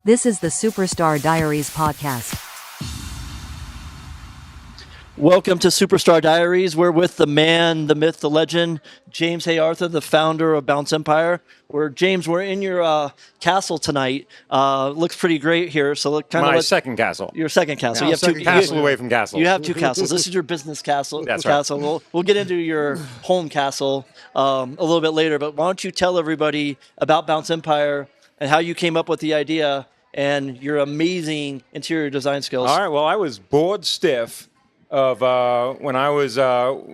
This is the Superstar Diaries podcast. Welcome to Superstar Diaries. We're with the man, the myth, the legend, James Hayartha, the founder of Bounce Empire. James, we're in your castle tonight. Looks pretty great here. So My second castle. Your second castle. You have two castle away from castles. You have two castles. This is your business castle. That's right. We'll get into your home castle a little bit later. But why don't you tell everybody about Bounce Empire and how you came up with the idea and your amazing interior design skills. All right. Well, I was bored stiff of when I was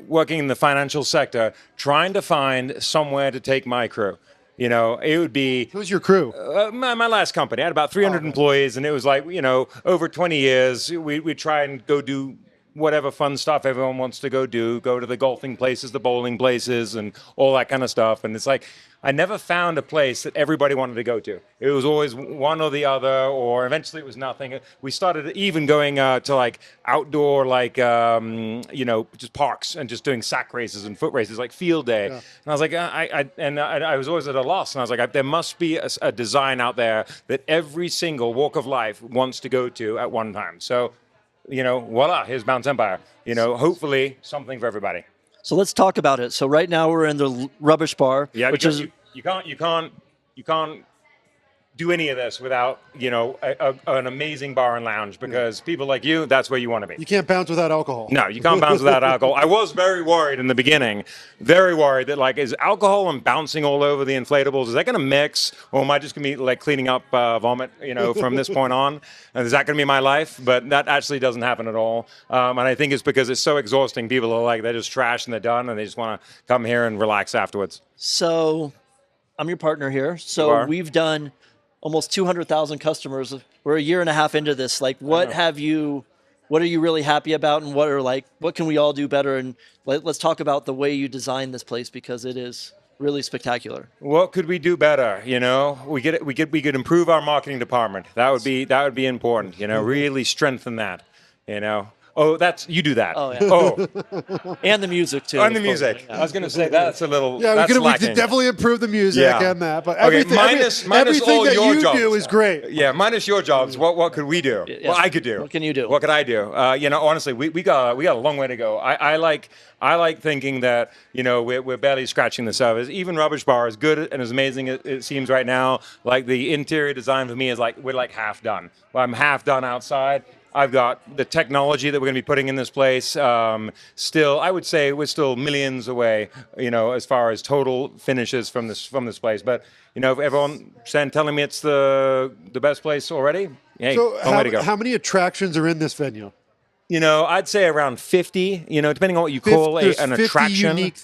working in the financial sector, trying to find somewhere to take my crew. You know, it would be... Who's your crew? My last company. I had about 300 employees, and it was like, over 20 years, we'd try and go do whatever fun stuff everyone wants to go do, go to the golfing places, the bowling places, and all that kind of stuff. And it's like, I never found a place that everybody wanted to go to. It was always one or the other, or eventually it was nothing. We started even going to like outdoor, like, just parks and just doing sack races and foot races, like field day. Yeah. And I was like, I was always at a loss. And I was like, there must be a design out there that every single walk of life wants to go to at one time. So, voila, here's Bounce Empire. Hopefully something for everybody. So let's talk about it. So right now we're in the rubbish bar, which is you can't do any of this without an amazing bar and lounge, because people like you, that's where you want to be. You can't bounce without alcohol. No, you can't bounce without alcohol. I was very worried in the beginning, very worried that like, is alcohol and bouncing all over the inflatables, is that going to mix, or am I just going to be like cleaning up vomit, from this point on? And is that going to be my life? But that actually doesn't happen at all. And I think it's because it's so exhausting. People are like, they're just trash and they're done, and they just want to come here and relax afterwards. So I'm your partner here. So we've done almost 200,000 customers. We're a year and a half into this. Like, what are you really happy about, and what can we all do better? And let's talk about the way you designed this place, because it is really spectacular. What could we do better? We could improve our marketing department. That would be important. Really strengthen that. Oh, you do that. Oh, yeah. Oh. And the music, too. And the music. Yeah. I was going to say, that's a little we could definitely improve the music and that. But everything all that your you jobs. Do is great. Yeah, minus your jobs. What could we do? Yes. What I could do. What can you do? What could I do? Honestly, we got a long way to go. I like thinking that, we're barely scratching the surface. Even Rubbish Bar, as good and as amazing as it seems right now, like the interior design for me is like, we're like half done. Well, I'm half done outside. I've got the technology that we're going to be putting in this place. Still, I would say we're still millions away, as far as total finishes from this place. But, if everyone telling me it's the best place already, hey, so long way to go. How many attractions are in this venue? I'd say around 50, depending on what you call an 50 attraction. Unique,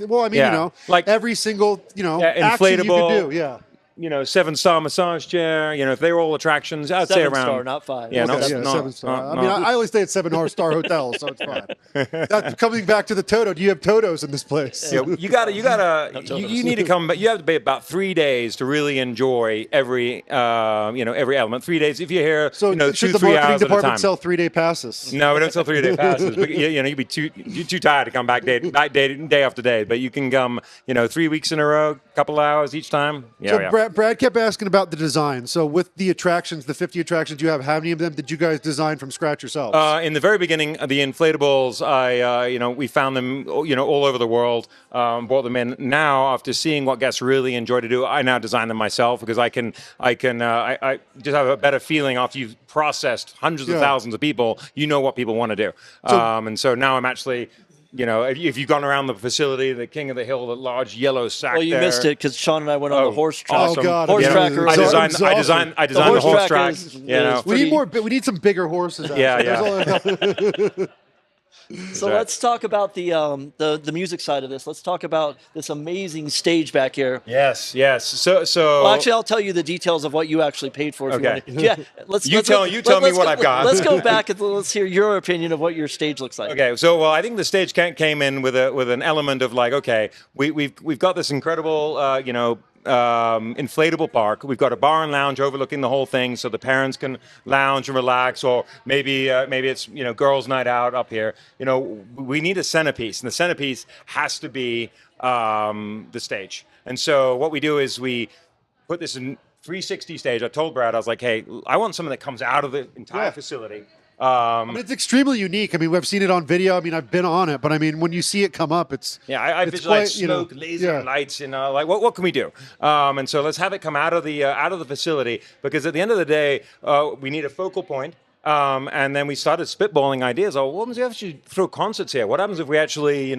like every single, action you could do, 7-star massage chair. If they were all attractions, I'd say around 7-star, not 5. Yeah, okay, 7-star. I only stay at 7-star hotels, so it's fine. Coming back to the Toto, do you have Totos in this place? Yeah, you need to come. But you have to be about 3 days to really enjoy every element. 3 days if you're here. So 2-3 should the marketing hours at a department time. sell 3-day passes? No, we don't sell 3-day passes. But you'd be too tired to come back day after day. But you can come 3 weeks in a row, couple hours each time. Brad kept asking about the design. So with the attractions, the 50 attractions you have, how many of them did you guys design from scratch yourselves? In the very beginning, the inflatables, we found them, all over the world, brought them in. Now, after seeing what guests really enjoy to do, I now design them myself, because I just have a better feeling after you've processed hundreds of thousands of people, what people want to do. And so now I'm actually... if you've gone around the facility, the King of the Hill, the large yellow sack. Well, you missed it because Sean and I went on the horse track. Oh God! Horse tracker. I designed the horse track. We need some bigger horses. So let's talk about the music side of this. Let's talk about this amazing stage back here. Yes. So well, actually, I'll tell you the details of what you actually paid for. If okay. You want. Yeah. Let's tell me what I've got. Let's go back and let's hear your opinion of what your stage looks like. Okay. So I think the stage came in with an element of like, okay, we've got this incredible inflatable park. We've got a bar and lounge overlooking the whole thing, so the parents can lounge and relax, or maybe it's girls' night out up here. We need a centerpiece, and the centerpiece has to be the stage. And so what we do is we put this 360 stage. I told Brad, I was like, hey, I want something that comes out of the entire facility. I mean, it's extremely unique. I mean, we've seen it on video. I mean, I've been on it, but I mean, when you see it come up, it's I it's visualize quite, smoke, laser lights, like what can we do? And so let's have it come out of the facility, because at the end of the day, we need a focal point. And then we started spitballing ideas. Oh, what happens if we actually throw concerts here? What happens if we actually,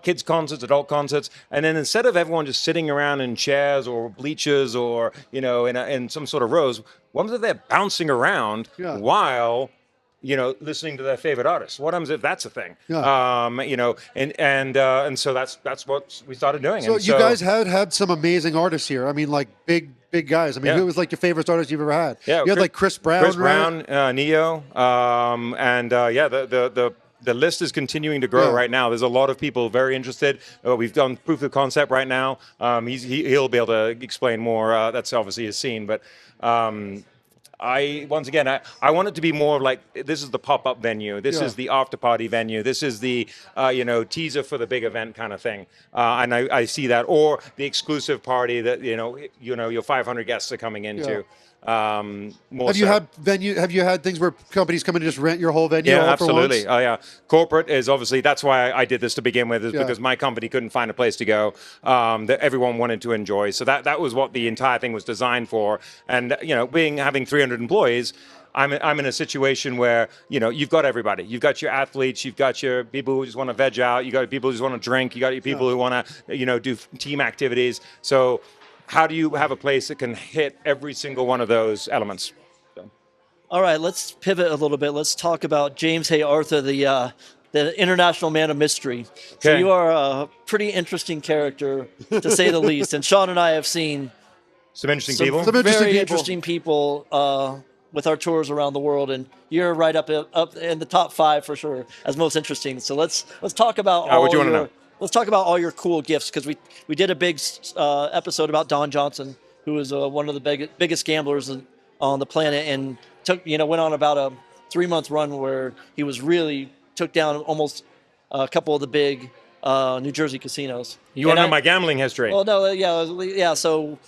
kids concerts, adult concerts, and then instead of everyone just sitting around in chairs or bleachers or in some sort of rows, what happens if they're bouncing around while listening to their favorite artists? What happens if that's a thing? Yeah. And so that's what we started doing. So you guys had some amazing artists here. I mean, like big guys. I mean, who was like your favorite artist you've ever had? Yeah, you had like Chris Brown, right? Neo, the list is continuing to grow right now. There's a lot of people very interested. We've done proof of concept right now. He'll be able to explain more. That's obviously his scene, but. I want it to be more like, this is the pop-up venue. This is the after-party venue. This is the, teaser for the big event kind of thing. And I see that. Or the exclusive party that, your 500 guests are coming into. Have you had things where companies come in and just rent your whole venue? Yeah, all absolutely. For once? Corporate is obviously, that's why I did this to begin with, is because my company couldn't find a place to go that everyone wanted to enjoy. So that was what the entire thing was designed for. And having 300 employees, I'm in a situation where you've got everybody. You've got your athletes. You've got your people who just want to veg out. You got people who just want to drink. You got your people who want to do team activities. So how do you have a place that can hit every single one of those elements? So. All right, let's pivot a little bit. Let's talk about James Hay Arthur, the international man of mystery. Okay. So you are a pretty interesting character, to say the least. And Shawn and I have seen some interesting people. Interesting people with our tours around the world, and you're right up in the top 5 for sure as most interesting. So let's talk about what do you want to know? Let's talk about all your cool gifts, because we did a big episode about Don Johnson, who is one of the biggest gamblers on the planet, and went on about a 3-month run where he was really took down almost a couple of the big New Jersey casinos. You want to know my gambling history? Well, no, yeah. So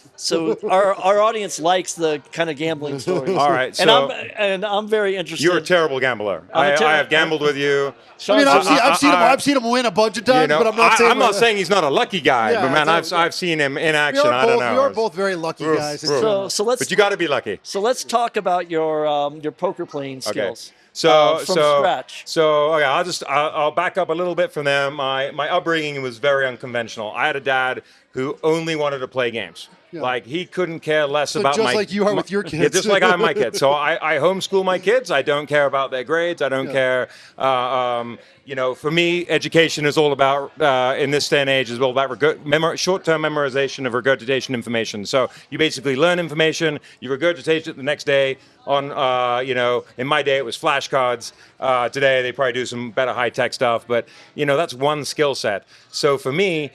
our audience likes the kind of gambling stories. All right, and I'm very interested. You're a terrible gambler. I have gambled with you. I mean, I've seen him win a bunch of times, but I'm not saying. I'm not saying he's not a lucky guy, but man, I've seen him in action. I don't know. You're both very lucky guys. So let's. But you got to be lucky. So let's talk about your poker playing skills. Okay. From scratch. So I'll back up a little bit from there. My upbringing was very unconventional. I had a dad who only wanted to play games. Yeah. Like, he couldn't care less about just like you are with your kids. Yeah, just like I am my kids. So I homeschool my kids. I don't care about their grades. I don't care. For me, education is all about, in this day and age, is all about short-term memorization of regurgitation information. So you basically learn information, you regurgitate it the next day on, in my day it was flashcards. Today they probably do some better high-tech stuff, but, that's one skill set. So for me,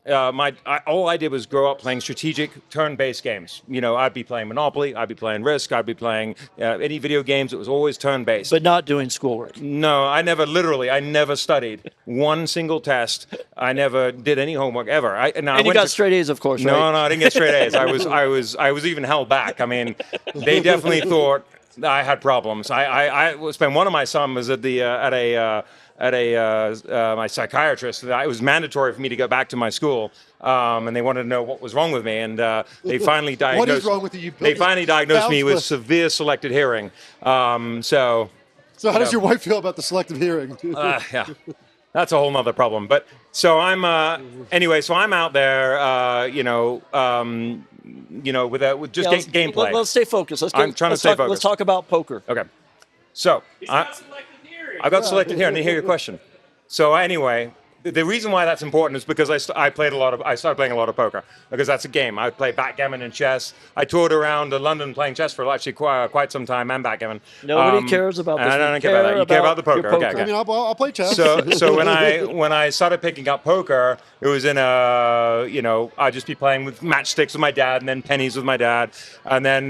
all I did was grow up playing strategic turn-based games. I'd be playing Monopoly, I'd be playing Risk, I'd be playing any video games. It was always turn-based. But not doing schoolwork. No, I never studied one single test. I never did any homework ever. You got straight A's, of course, right? No, I didn't get straight A's. I was even held back. I mean, they definitely thought I had problems. I spent one of my summers at my psychiatrist. It was mandatory for me to go back to my school, and they wanted to know what was wrong with me. And they finally diagnosed. What is wrong with you? They finally diagnosed me with severe selective hearing. So how does your wife feel about the selective hearing? Yeah, that's a whole nother problem. But so I'm anyway. So I'm out there, with just gameplay. Let's stay focused. I'm trying to stay focused. Let's talk about poker. Okay. So I got selected here. I didn't hear your question. So anyway, the reason why that's important is because I started playing a lot of poker, because that's a game. I play backgammon and chess. I toured around London playing chess for actually quite some time, and backgammon. Nobody cares about this. I don't care about that. You care about the poker. Okay. I mean, I'll play chess. So when I started picking up poker, it was in I'd just be playing with matchsticks with my dad, and then pennies with my dad, and then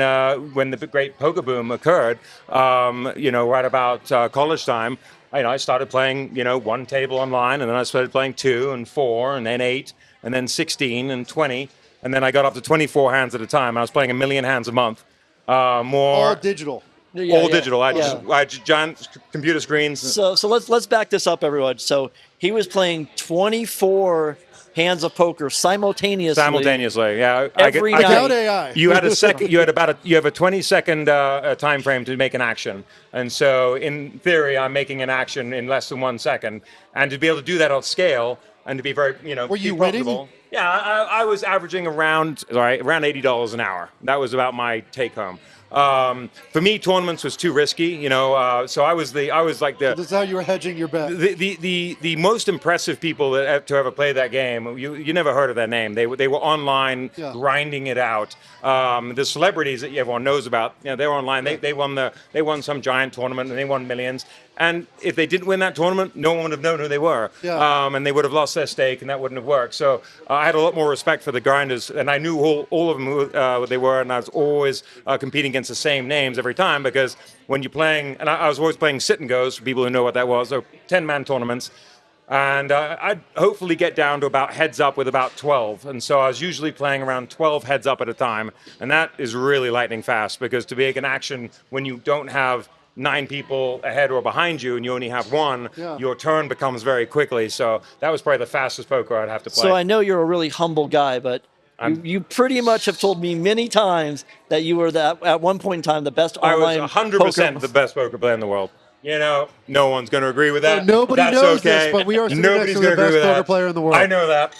when the great poker boom occurred, right about college time. I started playing, one table online, and then I started playing 2 and 4 and then 8 and then 16 and 20. and then I got up to 24 hands at a time. I was playing 1 million hands a month. More All digital. all digital. I had giant computer screens. So let's back this up, everyone. So he was playing 24 hands of poker simultaneously. Yeah. Every night. Without AI. You had a second. You have a 20-second time frame to make an action, and so in theory, I'm making an action in less than 1 second, and to be able to do that on scale and to be very, Were you profitable. winning? Yeah, I was averaging around $80 an hour. That was about my take home. For me, tournaments was too risky, so I was like This is how you were hedging your bet. the most impressive people to ever play that game. You never heard of their name. They were online grinding it out. The celebrities that everyone knows about, they were online. They won some giant tournament and they won millions. And if they didn't win that tournament, no one would have known who they were. Yeah. And they would have lost their stake, and that wouldn't have worked. So I had a lot more respect for the grinders, and I knew all of them what they were, and I was always competing against the same names every time, because when you're playing, and I was always playing sit and goes, for people who know what that was, so 10-man tournaments. And I'd hopefully get down to about heads up with about 12. And so I was usually playing around 12 heads up at a time. And that is really lightning fast, because to make an action when you don't have 9 people ahead or behind you and you only have one, your turn becomes very quickly. So that was probably the fastest poker I'd have to play. So I know you're a really humble guy, but you pretty much have told me many times that you were at one point in time the best online I was 100% the best poker player in the world. No one's going to agree with that. Nobody That's knows okay. this, but we are sitting next to the best poker player in the world. I know that.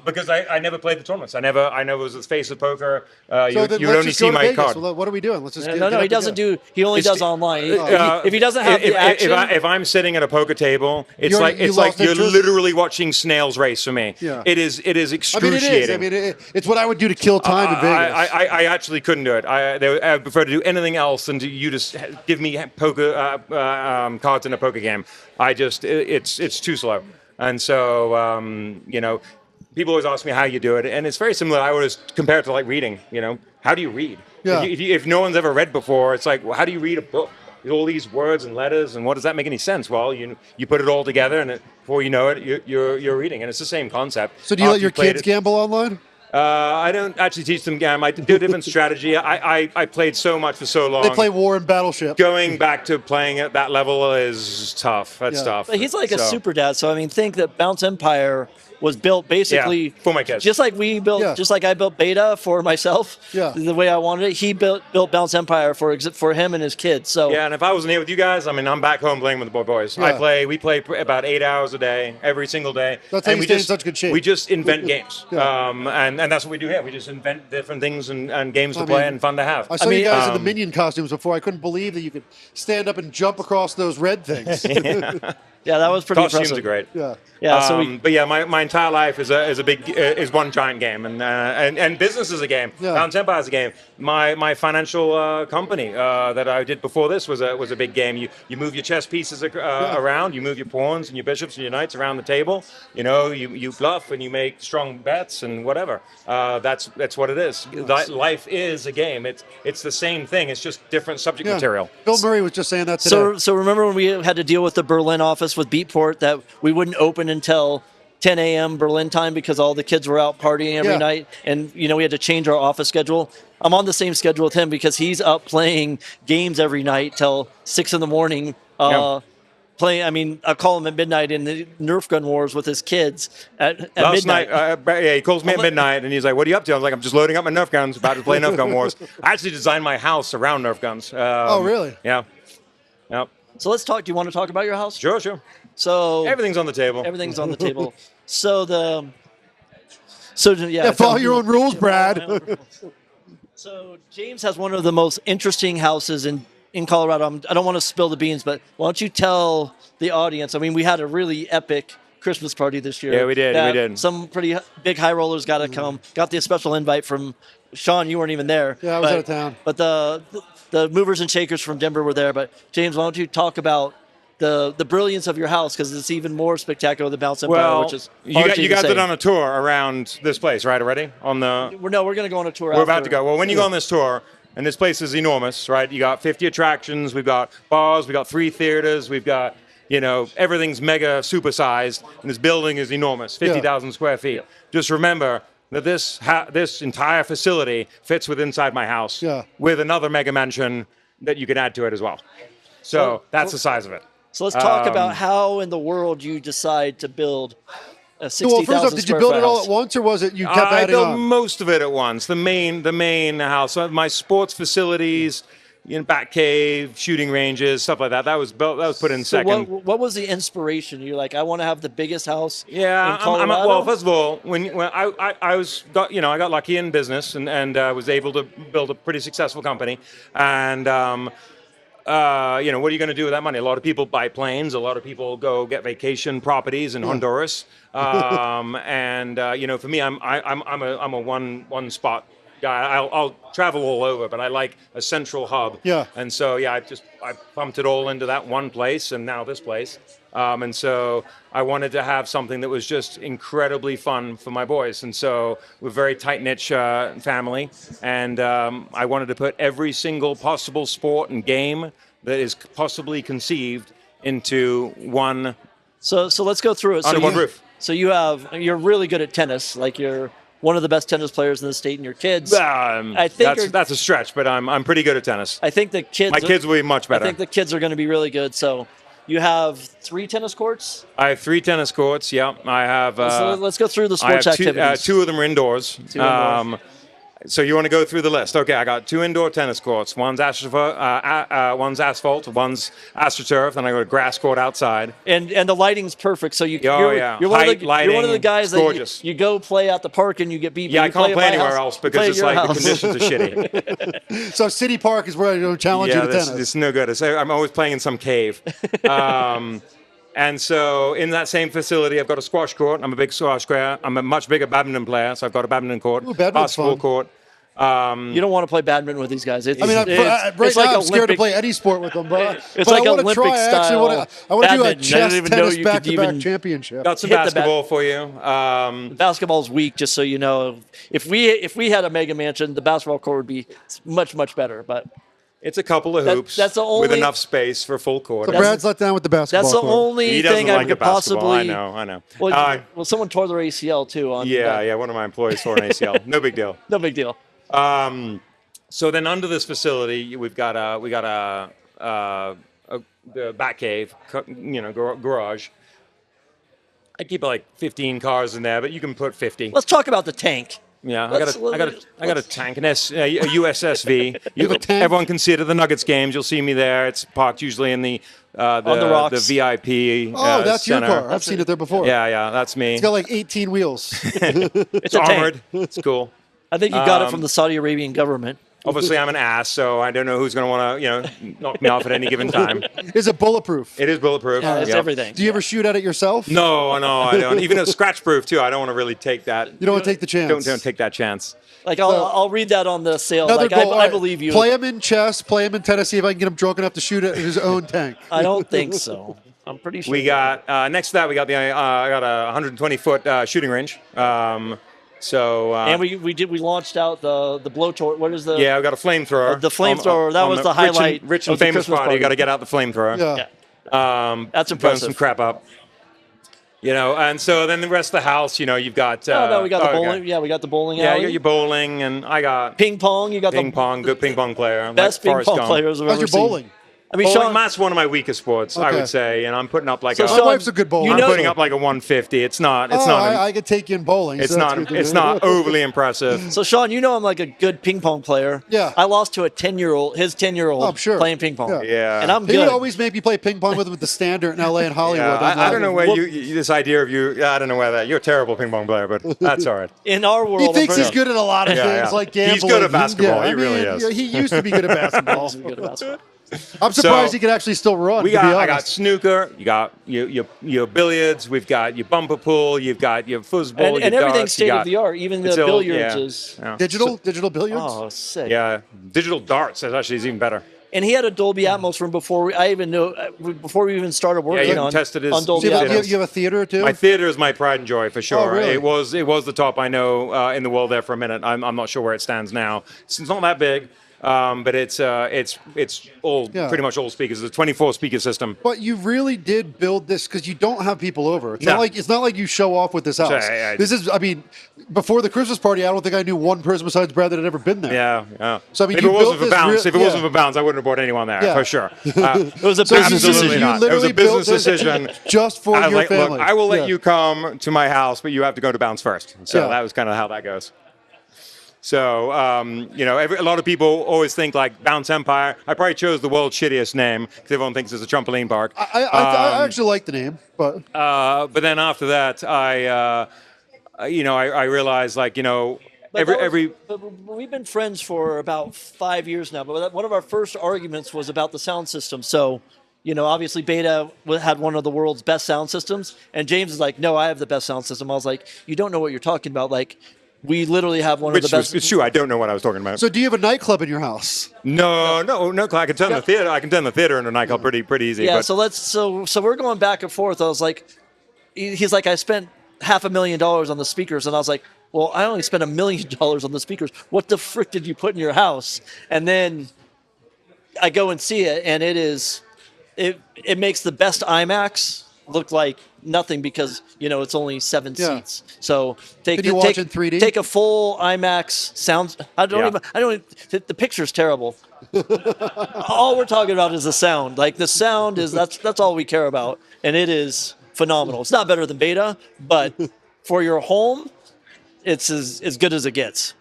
Because I never played the tournaments. I never was the face of poker. You would only see my card. Well, what are we doing? Let's just No, he doesn't do. He only does online. If he doesn't have the action, if I'm sitting at a poker table, it's You're- like you you're lost interest? literally watching snails race for me. Yeah. It is I mean, excruciating. it is. It's what I would do to kill time in Vegas. I actually couldn't do it. I prefer to do anything else than you just give me poker cards in a poker game. It's too slow. And so, people always ask me how you do it, and it's very similar. I always compare it to like reading. How do you read? Yeah. If no one's ever read before, it's like, well, how do you read a book? With all these words and letters, and what does that make any sense? Well, you put it all together, and before you know it, you're reading, and it's the same concept. So do you let your kids gamble online? I don't actually teach them game. I do a different strategy. I played so much for so long. They play War and Battleship. Going back to playing at that level is tough. That's tough. but he's like a super dad. So I mean, think that Bounce Empire was built basically for my kids. just like we built, just like I built Beta for myself. Yeah. The way I wanted it, he built Bounce Empire for him and his kids. So yeah, and if I wasn't here with you guys, I mean, I'm back home playing with the boys. Yeah. We play about 8 hours a day, every single day. That's how and you stay in such good shape. We just invent games, Yeah. and that's what we do here. We just invent different things and games to play and fun to have. I saw you guys in the Minion costumes before. I couldn't believe that you could stand up and jump across those red things. yeah, that was pretty Costumes impressive. are great. Yeah. Yeah. So but yeah, my entire life is one giant game, and business is a game. Yeah. Bounce Empire is a game. My financial company that I did before this was a big game. You move your chess pieces around, you move your pawns and your bishops and your knights around the table. You bluff and you make strong bets and whatever. That's what it is. Life is a game. It's the same thing. It's just different subject material. Bill Murray was just saying that today. So remember when we had to deal with the Berlin office with Beatport that we wouldn't open until 10 a.m. Berlin time because all the kids were out partying every night, and we had to change our office schedule. I'm on the same schedule with him because he's up playing games every night till 6 in the morning. Playing, I mean, I call him at midnight in the Nerf gun wars with his kids at Last midnight. night, he calls me at midnight and he's like, "What are you up to?" I was like, "I'm just loading up my Nerf guns, about to play Nerf gun wars." I actually designed my house around Nerf guns. Oh, really? Yeah. Yep. So let's talk. Do you want to talk about your house? Sure. So Everything's on the table. everything's on the table. Follow your own rules, Brad. So James has one of the most interesting houses in Colorado. I don't want to spill the beans, but why don't you tell the audience? I mean, we had a really epic Christmas party this year. Yeah, we did. Some pretty big high rollers got to come. Got the special invite from Shawn. You weren't even there. Yeah, I was out of town. But the movers and shakers from Denver were there. But James, why don't you talk about the brilliance of your house, because it's even more spectacular than Bounce Empire, which is you guys did on a tour around this place, right? Already on the. We're going to go on a tour. We're about to go. Well, when you go on this tour, and this place is enormous, right? You got 50 attractions. We've got bars. We got 3 theaters. We've got everything's mega supersized, and this building is enormous, 50,000 square feet. Just remember that this entire facility fits inside my house with another mega mansion that you can add to it as well. So that's the size of it. So let's talk about how in the world you decide to build a 60,000 well, first off, did you build it all at once, or was it you kept adding on? I built most of it at once. The main house, my sports facilities, back cave, shooting ranges, stuff like that. That was put in second. What was the inspiration? You're like, I want to have the biggest house. Yeah, in Colorado? well, first of all, when I got lucky in business and was able to build a pretty successful company, and what are you going to do with that money? A lot of people buy planes. A lot of people go get vacation properties in Honduras. And for me, I'm a one spot guy. I'll travel all over, but I like a central hub. Yeah. And so I pumped it all into that one place, and now this place. And so I wanted to have something that was just incredibly fun for my boys. And so we're a very tight-knit family, and I wanted to put every single possible sport and game that is possibly conceived into one. So let's go through it. Under one roof. So you're really good at tennis. Like you're one of the best tennis players in the state, and your kids. I think that's a stretch, but I'm pretty good at tennis. I think the kids. My kids will be much better. I think the kids are going to be really good. So you have 3 tennis courts? I have 3 tennis courts, yeah. I have... so let's go through the sports activities. 2 of them are indoors. 2 indoors. So you want to go through the list. Okay, I got 2 indoor tennis courts. One's asphalt, one's astroturf, and I got a grass court outside. And the lighting's perfect. So you're one of the guys that you go play at the park and you get beat. Yeah, I can't play anywhere else because it's like the conditions are shitty. So City Park is where I challenge you to tennis. It's no good. I'm always playing in some cave. And so in that same facility, I've got a squash court. I'm a big squash player. I'm a much bigger badminton player, so I've got a badminton court, basketball court. You don't want to play badminton with these guys. Right now I'm scared to play any sport with them, but like I want to try. I want to do a chess tennis back-to-back championship. Got some basketball for you. Basketball's weak, just so you know. If we had a mega mansion, the basketball court would be much, much better, but... It's a couple of hoops with enough space for full court. So Brad's let down with the basketball. That's the only thing I could possibly. I know. Well, someone tore their ACL too. One of my employees tore an ACL. No big deal. No big deal. So then under this facility, we've got the back cave, garage. I keep like 15 cars in there, but you can put 50. Let's talk about the tank. Yeah, I got a tank, a USSV. Everyone can see it at the Nuggets games. You'll see me there. It's parked usually in the rocks. the VIP. Oh, that's center. your car. I've seen it there before. Yeah, that's me. It's got like 18 wheels. It's armored. It's cool. I think you got it from the Saudi Arabian government. Obviously, I'm an ass, so I don't know who's going to want to, knock me off at any given time. Is it bulletproof? It is bulletproof. Yeah, it's everything. Do you ever shoot at it yourself? No, I don't. Even though it's scratch proof too, I don't want to really take that. You don't want to take the chance. Don't take that chance. Like I'll read that on the sale. Like I believe you. Play him in chess. Play him in tennis. See if I can get him drunk enough to shoot at his own tank. I don't think so. I'm pretty sure. We got next to that. We got I got a 120-foot shooting range. And we launched out the blowtorch. What is the? Yeah, we got a flamethrower. The flamethrower. That was the highlight. Rich and famous party. You got to get out the flamethrower. Yeah. That's impressive. Burn some crap up. And so then the rest of the house, you've got. We got the bowling. Yeah, we got the bowling alley. Yeah, you got your bowling, and I got ping pong. You got ping pong. Good ping pong player. Best ping pong players I've ever seen. How's your bowling? I mean, Sean, that's one of my weakest sports, I would say, and I'm putting up like my wife's a good bowler. I'm putting up like a 150. It's not. I could take you in bowling. It's not overly impressive. So Sean, I'm like a good ping pong player. Yeah. I lost to his 10-year-old playing ping pong. Yeah. And I'm good. He would always make me play ping pong with him at the Standard in LA and Hollywood. Yeah, I don't know where this idea of you. I don't know where that. You're a terrible ping pong player, but that's all right. In our world, he thinks he's good at a lot of things, like gambling. He's good at basketball. He really is. He used to be good at basketball. I'm surprised he can actually still run. I got snooker. You got your billiards. We've got your bumper pool. You've got your foosball. And everything's state of the art. Even the billiards is digital billiards. Oh, sick. Yeah, digital darts. Actually, is even better. And he had a Dolby Atmos room before we even started working on Dolby Atmos. You have a theater too? My theater is my pride and joy for sure. Oh, really? It was the top I know in the world there for a minute. I'm not sure where it stands now. It's not that big. But it's all pretty much all speakers. It's a 24 speaker system. But you really did build this because you don't have people over. It's No. not like you show off with this house. I- This is, I mean, before the Christmas party, I don't think I knew one person besides Brad that had ever been there. Yeah. So I mean, if you it wasn't built for Bounce, this if it wasn't for Bounce, I wouldn't have brought anyone there Yeah. for sure. It was a So business you decision. not. It was a literally business built this decision. just for I was your like, family. look, I will let Yeah. you come to my house, but you have to go to Bounce first. So Yeah. that was kind of how that goes. So, a lot of people always think like Bounce Empire. I probably chose the world's shittiest name because everyone thinks it's a trampoline park. I actually like the name, but But then after that, I realized like, But but we've been friends for about 5 years now. But one of our first arguments was about the sound system. So, obviously Beta had one of the world's best sound systems, and James is like, "No, I have the best sound system." I was like, "You don't know what you're talking about. Like, we literally have one of the best." It's true. I don't know what I was talking about. so do you have a nightclub in your house? No. I can turn the theater. I can turn the theater into a nightclub pretty easy. Yeah. But So we're going back and forth. I was like, he's like, "I spent $500,000 on the speakers," and I was like, "Well, I only spent $1 million on the speakers. What the frick did you put in your house?" And then I go and see it, and it makes the best IMAX look like nothing because it's only 7 Yeah. seats. So Did you watch in 3D? Take a full IMAX sound. The picture's terrible. All we're talking about is the sound. Like the sound that's all we care about, and it is phenomenal. It's not better than Beta, but for your home, it's as good as it gets.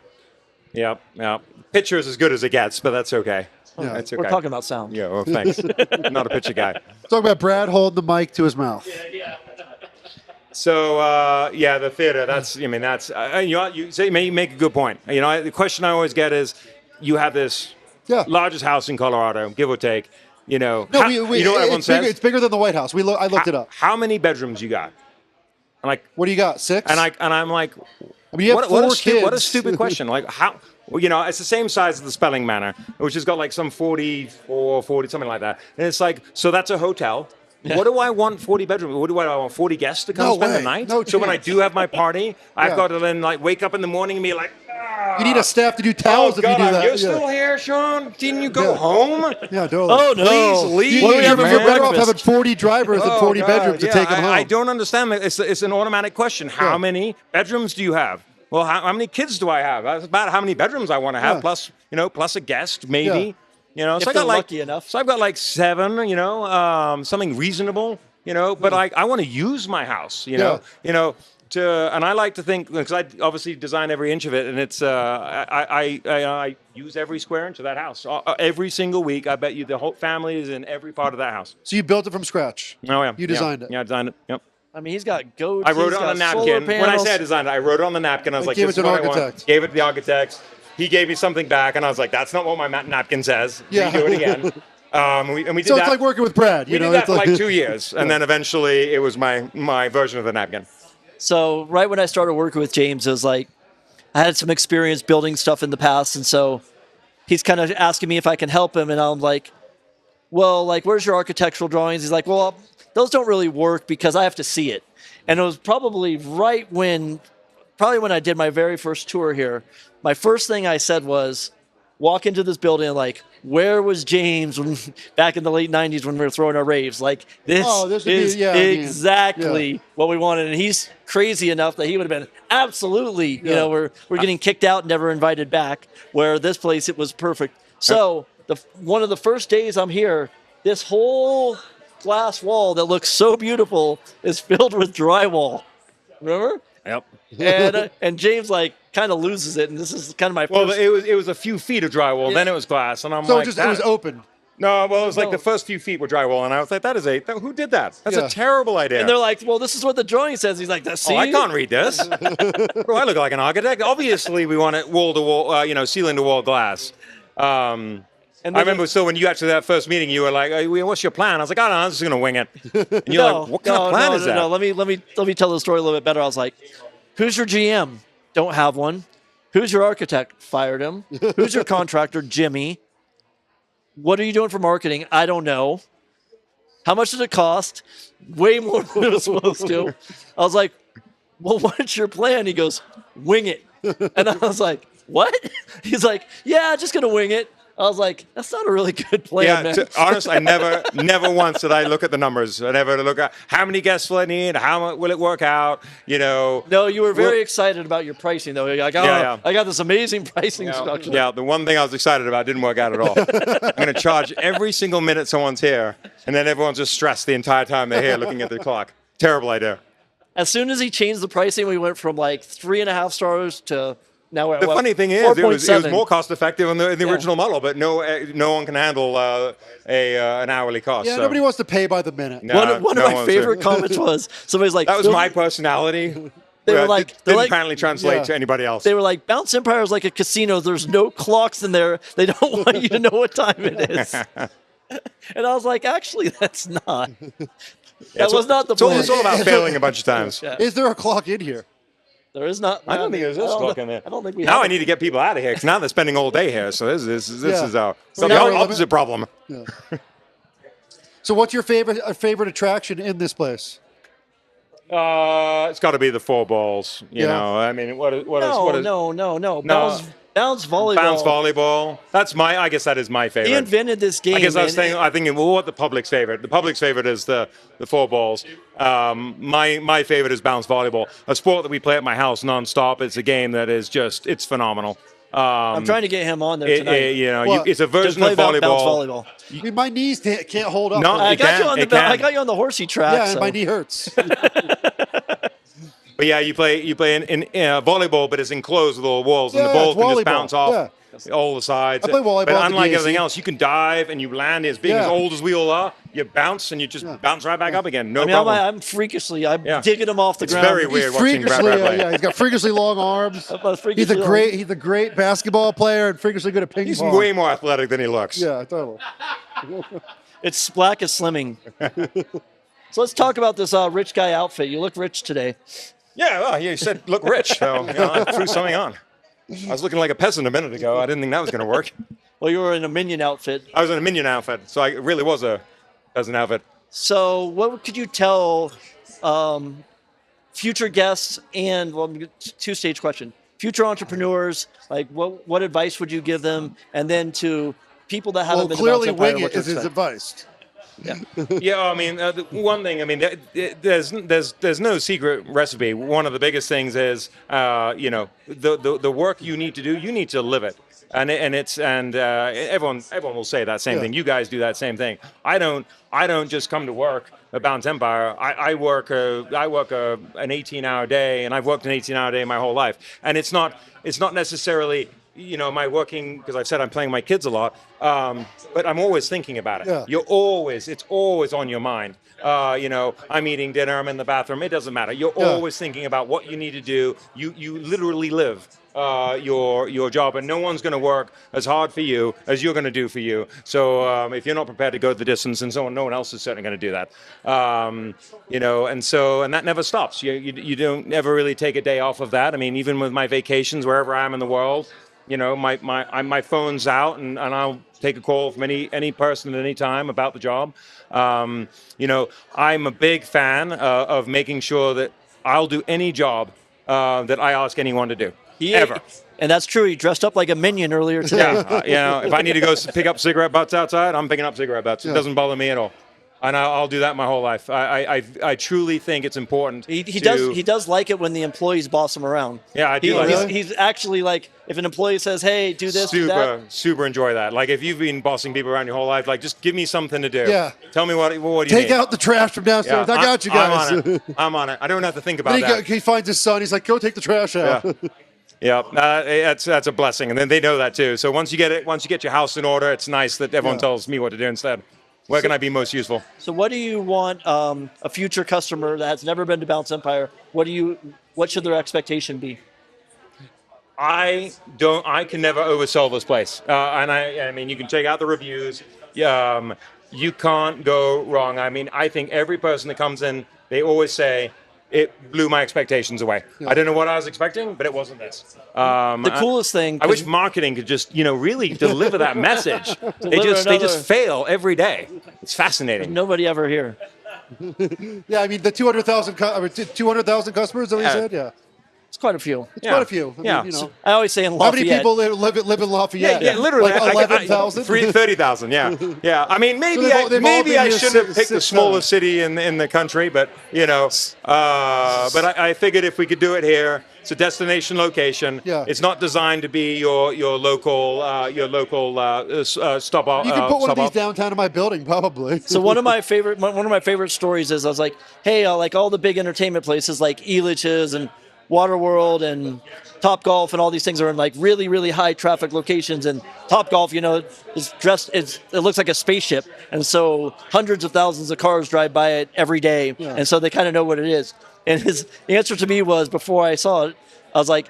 yeah. Picture is as good as it gets, but that's okay. Yeah. That's okay. We're talking about sound. Yeah, well, thanks. Not a picture guy. Talk about Brad holding the mic to his mouth. So the theater. You make a good point. The question I always get is, you have this largest house in Colorado, give or take. You know what everyone says? It's bigger than the White House. I looked it up. How many bedrooms you got? I'm like, What do you got? 6? I'm like, I mean, you have 4 kids. what a stupid question. Like how? Well, it's the same size as the Spelling Manor, which has got like some 40, something like that. And it's like, so that's a hotel. Yeah. What do I want 40 bedrooms? What do I want 40 guests to come spend the night? No so when I chance. do have my party, I've got to then like wake up in the morning and be like, You need a staff to do towels if you do that. You're still here, Sean? Didn't you go home? Yeah, totally. Oh no! Please leave. What do we have man. for You're better off breakfast? having 40 drivers than 40 God. bedrooms to take them home. I don't understand that. It's an automatic question. How many bedrooms do you have? Well, how many kids do I have? That's about how many bedrooms I want to have, plus a guest, maybe. Yeah. If So I they're got like lucky enough. So I've got like 7. Something reasonable. But I want to use my house. And I like to think, because I obviously design every inch of it, and it's I use every square inch of that house every single week. I bet you the whole family is in every part of that house. So you built it from scratch. Oh yeah, You designed it. Yeah, I designed it. Yep. I mean, he's got goats. I wrote he's it on a got solar napkin. When I panels. say I designed it, I wrote it on the napkin. I was like, gave this it is to an what I want. architect. Gave it to the architect. He gave me something back, and I was like, that's not what my napkin says. Yeah. Redo it again. We did So that. it's like working with Brad. We did that for like 2 years, and then eventually it was my version of the napkin. So right when I started working with James, it was like I had some experience building stuff in the past, and so he's kind of asking me if I can help him, and I'm like, well, like, where's your architectural drawings? He's like, well, those don't really work because I have to see it. And it was probably when I did my very first tour here. My first thing I said was, walk into this building and like, where was James back in the late 90s when we were throwing our raves? Like, this is exactly what we wanted. And he's crazy enough that he would have been absolutely, we're getting kicked out, never invited back, where this place, it was perfect. So one of the first days I'm here, this whole glass wall that looks so beautiful is filled with drywall. Remember? Yep. And James like kind of loses it, and this is kind of my Well, first. it was a few feet of drywall, then it was glass, and I'm So like, it was open. No, well, it was like No. the first few feet were drywall, and I was like, who did that? That's Yeah. a terrible idea. And they're like, well, this is what the drawing says. He's like, see? I can't read this. Bro, I look like an architect. Obviously, we want it wall to wall, ceiling to wall glass. And I remember still when you actually that first meeting, you were like, "What's your plan?" I was like, "I don't know. I'm just gonna wing it." And you're like, "What kind of plan is that?" No, let me tell the story a little bit better. I was like, who's your GM? Don't have one. Who's your architect? Fired him. Who's your contractor? Jimmy. What are you doing for marketing? I don't know. How much does it cost? Way more than it was supposed to. I was like, well, what's your plan? He goes, wing it. And I was like, what? He's like, yeah, just gonna wing it. I was like, that's not a really good plan, Yeah, man. honestly, I never once did I look at the numbers. I never look at how many guests will I need, how will it work out, No, you were very excited about your pricing, though. You're like, I got this amazing pricing structure. Yeah, the one thing I was excited about didn't work out at all. I'm going to charge every single minute someone's here, and then everyone's just stressed the entire time they're here looking at the clock. Terrible idea. As soon as he changed the pricing, we went from like 3.5 stars to now we're at The funny thing is, it was 4.7. more cost effective in the original model, but no one can handle an hourly cost. Yeah, so. nobody wants to pay by the minute. One of my favorite comments was somebody's like, that was my personality. They were like, didn't apparently translate to anybody else. They were like, Bounce Empire is like a casino. There's no clocks in there. They don't want you to know what time it is. And I was like, actually, that's not. That was not the plan. It's all about failing a bunch of times. Yeah. Is there a clock in here? There is not. I don't think there's this clock in there. I don't think we Now have I need to get people out of here because now they're spending all day here. So this is the now- opposite problem. Yeah. So what's your favorite attraction in this place? It's got to be the 4 balls. You Yeah. know, I mean, what is No. Bounce volleyball. Bounce volleyball. I guess that is my favorite. He invented this game. I guess I think what the public's favorite. The public's favorite is the 4 balls. My favorite is bounce volleyball, a sport that we play at my house nonstop. It's a game that is it's phenomenal. I'm trying to get him on there tonight. It's a version play of bounce volleyball. My knees can't hold up. No, I got you on the horsey track. Yeah, and so. my knee hurts. But yeah, you play in volleyball, but it's enclosed with all the walls, and the Yeah, ball it's can just volleyball. bounce off all the sides. I play volleyball But at the unlike DAC. everything else, you can dive and you land as being Yeah. as old as we all are. You bounce and you just bounce right back up again. No I mean, problem. I'm freakishly, I'm digging him off the It's ground. very weird watching Brad Freakishly, play. he's got freakishly long arms. He's a great basketball player and freakishly good at ping He's pong. way more athletic than he looks. Yeah, totally. It's black as slimming. So let's talk about this rich guy outfit. You look rich today. Yeah, well, you said look rich, so I threw something on. I was looking like a peasant a minute ago. I didn't think that was going to work. Well, you were in a minion outfit. I was in a minion outfit, so it really was a peasant outfit. So what could you tell future guests and, two-stage question, future entrepreneurs, like what advice would you give them? And then to people that haven't been to Bounce clearly Empire, wing what it to is his expect? advice. Yeah, I mean, the one thing, I mean, there's no secret recipe. One of the biggest things is, the work you need to do, you need to live it. And everyone will say that same thing. You guys do that same thing. I don't just come to work at Bounce Empire. I work an 18-hour day, and I've worked an 18-hour day my whole life. And it's not necessarily, my working, because I've said I'm playing my kids a lot, but I'm always thinking about it. Yeah. It's always on your mind. I'm eating dinner, I'm in the bathroom, it doesn't matter. You're always thinking about what you need to do. You literally live your job, and no one's going to work as hard for you as you're going to do for you. So if you're not prepared to go the distance, and no one else is certainly going to do that. And that never stops. You don't ever really take a day off of that. I mean, even with my vacations, wherever I am in the world, my phone's out, and I'll take a call from any person at any time about the job. I'm a big fan of making sure that I'll do any job that I ask anyone to do. Ever. And that's true. He dressed up like a minion earlier today. Yeah, if I need to go pick up cigarette butts outside, I'm picking up cigarette butts. It doesn't bother me at all. And I'll do that my whole life. I truly think it's important. He does like it when the employees boss him around. Yeah, I do. He's actually like, if an employee says, "Hey, do this, do that." Super enjoy that. Like if you've been bossing people around your whole life, like just give me something to do. Yeah. Tell me what do you Take need? out the trash from downstairs. Yeah, I got you guys. I'm on it. I don't have to think about And that. he finds his son. He's like, "Go take the trash out." Yeah. That's a blessing, and then they know that too. So once you get your house in order, it's nice that everyone tells me what to do instead. Where can I be most useful? So what do you want a future customer that has never been to Bounce Empire? What should their expectation be? I can never oversell this place. And I mean, you can check out the reviews. You can't go wrong. I mean, I think every person that comes in, they always say, it blew my expectations away. I don't know what I was expecting, but it wasn't this. The coolest thing. I wish marketing could just, really deliver that message. They just fail every day. It's fascinating. Nobody ever here. Yeah, I mean the 200,000 customers that we said. Yeah. quite a few. It's quite a few. I Yeah. mean, I always say in how Lafayette. many people live in Lafayette? Yeah, literally. Like 11,000? 30,000, yeah. Yeah. I mean, maybe they've all been I here shouldn't have picked the since, smallest city in the country, but, but I figured if we could do it here, it's a destination location. Yeah. It's not designed to be your local stop off. You can put one of these downtown in my building, probably. So one of my favorite stories is I was like, hey, like all the big entertainment places like Elitch's and Waterworld and Top Golf and all these things are in like really, really high traffic locations. And Top Golf, is dressed. It looks like a spaceship, and so hundreds of thousands of cars drive by it every day, and so they kind of know what it is. And his answer to me was, before I saw it,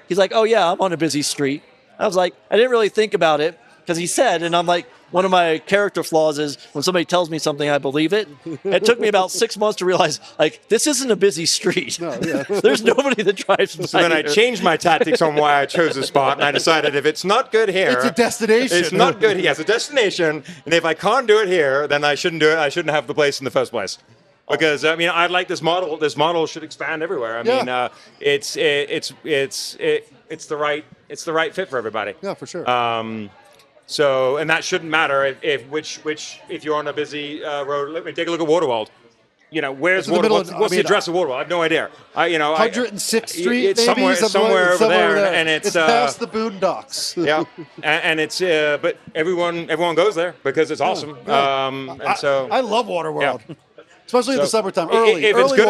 he's like, oh yeah, I'm on a busy street. I was like, I didn't really think about it because he said, and I'm like, one of my character flaws is when somebody tells me something, I believe it. It took me about 6 months to realize, like, this isn't a busy street. No, yeah. There's nobody that drives by. So then I changed my tactics on why I chose a spot, and I decided if it's not good here, it's a destination. It's not good here. It's a destination, and if I can't do it here, then I shouldn't do it. I shouldn't have the place in the first place. Because I mean, I like this model. This model should expand everywhere. I mean, it's the right fit for everybody. Yeah, for sure. So, and that shouldn't matter if you're on a busy road. Let me take a look at Waterworld. Where's Waterworld? What's the address of Waterworld? I have no idea. 106th Street, it's somewhere over there, and it's past the Boondocks. Yeah, and it's but everyone goes there because it's awesome. And so I love Waterworld. Yeah. Especially in the summertime, if it's good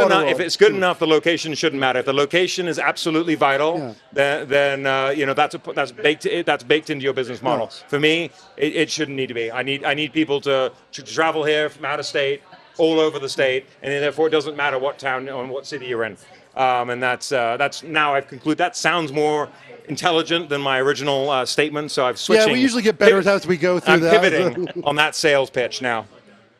Waterworld. enough, the location shouldn't matter. If the location is absolutely vital, then that's baked into your business model. Yes. For me, it shouldn't need to be. I need people to travel here from out of state, all over the state, and therefore it doesn't matter what town or what city you're in. And that's now I've concluded. That sounds more intelligent than my original statement. So I've switched. Yeah, we usually get better as we go through that. I'm pivoting on that sales pitch now.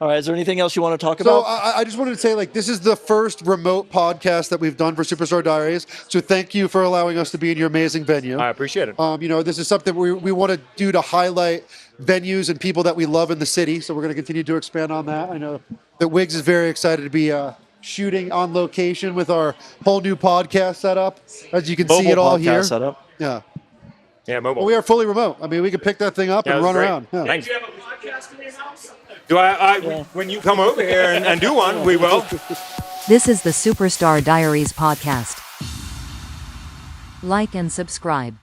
All right, is there anything else you want to talk about? So I just wanted to say, like, this is the first remote podcast that we've done for Superstar Diaries. So thank you for allowing us to be in your amazing venue. I appreciate it. This is something we want to do to highlight venues and people that we love in the city. So we're going to continue to expand on that. I know that Wiggs is very excited to be shooting on location with our whole new podcast setup. As you can see it all here. Setup. Yeah. Yeah, mobile. Well, we are fully remote. I mean, we can pick that thing up and run around. Yeah. Thanks. Do you have a podcast in your house? When you come over here and do one, we will. This is the Superstar Diaries podcast. Like and subscribe.